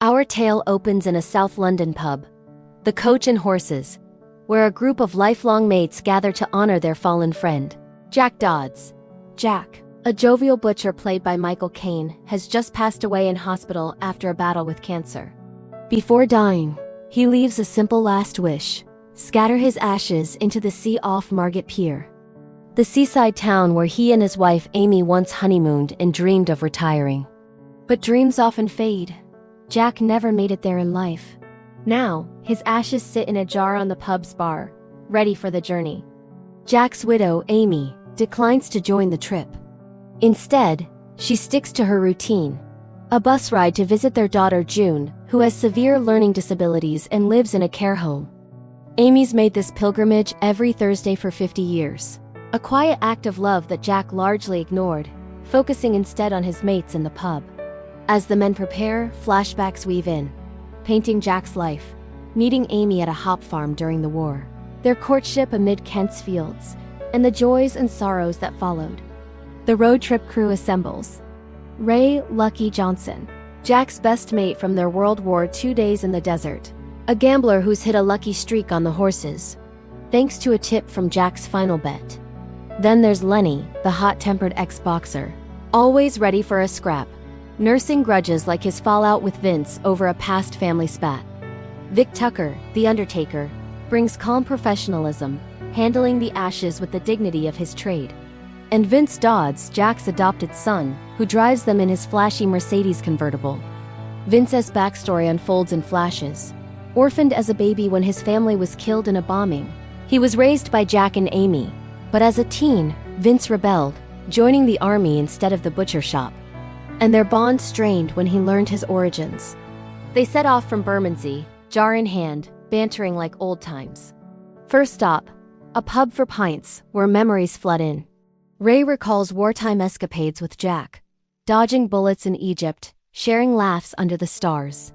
Our tale opens in a South London pub, the Coach and Horses, where a group of lifelong mates gather to honor their fallen friend, Jack Dodds. Jack, a jovial butcher played by Caine, has just passed away in hospital after a battle with cancer. Before dying, he leaves a simple last wish: scatter his ashes into the sea off Margate Pier, the seaside town where he and his wife Amy once honeymooned and dreamed of retiring. But dreams often fade. Jack never made it there in life. Now, his ashes sit in a jar on the pub's bar, ready for the journey. Jack's widow, Amy, declines to join the trip. Instead, she sticks to her routine: a bus ride to visit their daughter June, who has severe learning disabilities and lives in a care home. Amy's made this pilgrimage every Thursday for 50 years, a quiet act of love that Jack largely ignored, focusing instead on his mates in the pub. As the men prepare, flashbacks weave in, painting Jack's life, meeting Amy at a hop farm during the war, their courtship amid Kent's fields, and the joys and sorrows that followed. The road trip crew assembles. Ray "Lucky" Johnson, Jack's best mate from their World War II days in the desert, a gambler who's hit a lucky streak on the horses, thanks to a tip from Jack's final bet. Then there's Lenny, the hot-tempered ex-boxer, always ready for a scrap, nursing grudges like his fallout with Vince over a past family spat. Vic Tucker, the Undertaker, brings calm professionalism, handling the ashes with the dignity of his trade. And Vince Dodds, Jack's adopted son, who drives them in his flashy Mercedes convertible. Vince's backstory unfolds in flashes. Orphaned as a baby when his family was killed in a bombing, he was raised by Jack and Amy. But as a teen, Vince rebelled, joining the army instead of the butcher shop. And their bond strained when he learned his origins. They set off from Bermondsey, jar in hand, bantering like old times. First stop, a pub for pints, where memories flood in. Ray recalls wartime escapades with Jack, dodging bullets in Egypt, sharing laughs under the stars.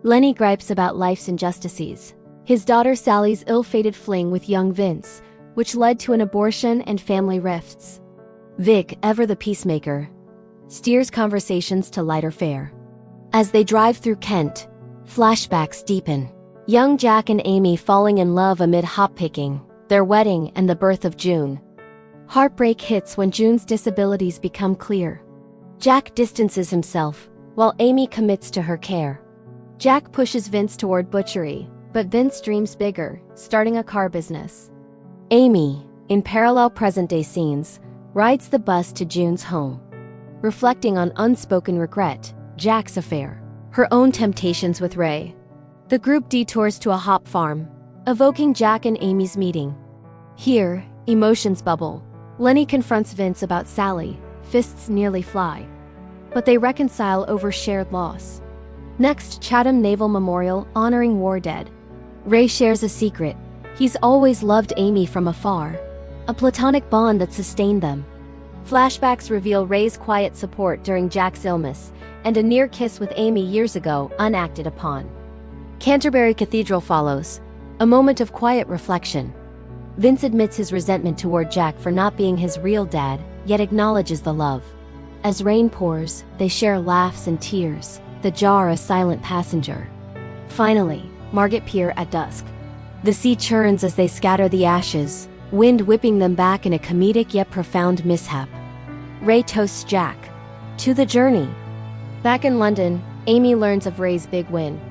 Lenny gripes about life's injustices, his daughter Sally's ill-fated fling with young Vince, which led to an abortion and family rifts. Vic, ever the peacemaker, steers conversations to lighter fare. As they drive through Kent, flashbacks deepen. Young Jack and Amy falling in love amid hop-picking, their wedding and the birth of June. Heartbreak hits when June's disabilities become clear. Jack distances himself, while Amy commits to her care. Jack pushes Vince toward butchery, but Vince dreams bigger, starting a car business. Amy, in parallel present-day scenes, rides the bus to June's home, reflecting on unspoken regret, Jack's affair, her own temptations with Ray. The group detours to a hop farm, evoking Jack and Amy's meeting. Here, emotions bubble. Lenny confronts Vince about Sally, fists nearly fly. But they reconcile over shared loss. Next, Chatham Naval Memorial, honoring war dead. Ray shares a secret: he's always loved Amy from afar, a platonic bond that sustained them. Flashbacks reveal Ray's quiet support during Jack's illness, and a near kiss with Amy years ago, unacted upon. Canterbury Cathedral follows, a moment of quiet reflection. Vince admits his resentment toward Jack for not being his real dad, yet acknowledges the love. As rain pours, they share laughs and tears, the jar a silent passenger. Finally, Margate Pier at dusk. The sea churns as they scatter the ashes, wind whipping them back in a comedic yet profound mishap. Ray toasts Jack to the journey. Back in London, Amy learns of Ray's big win.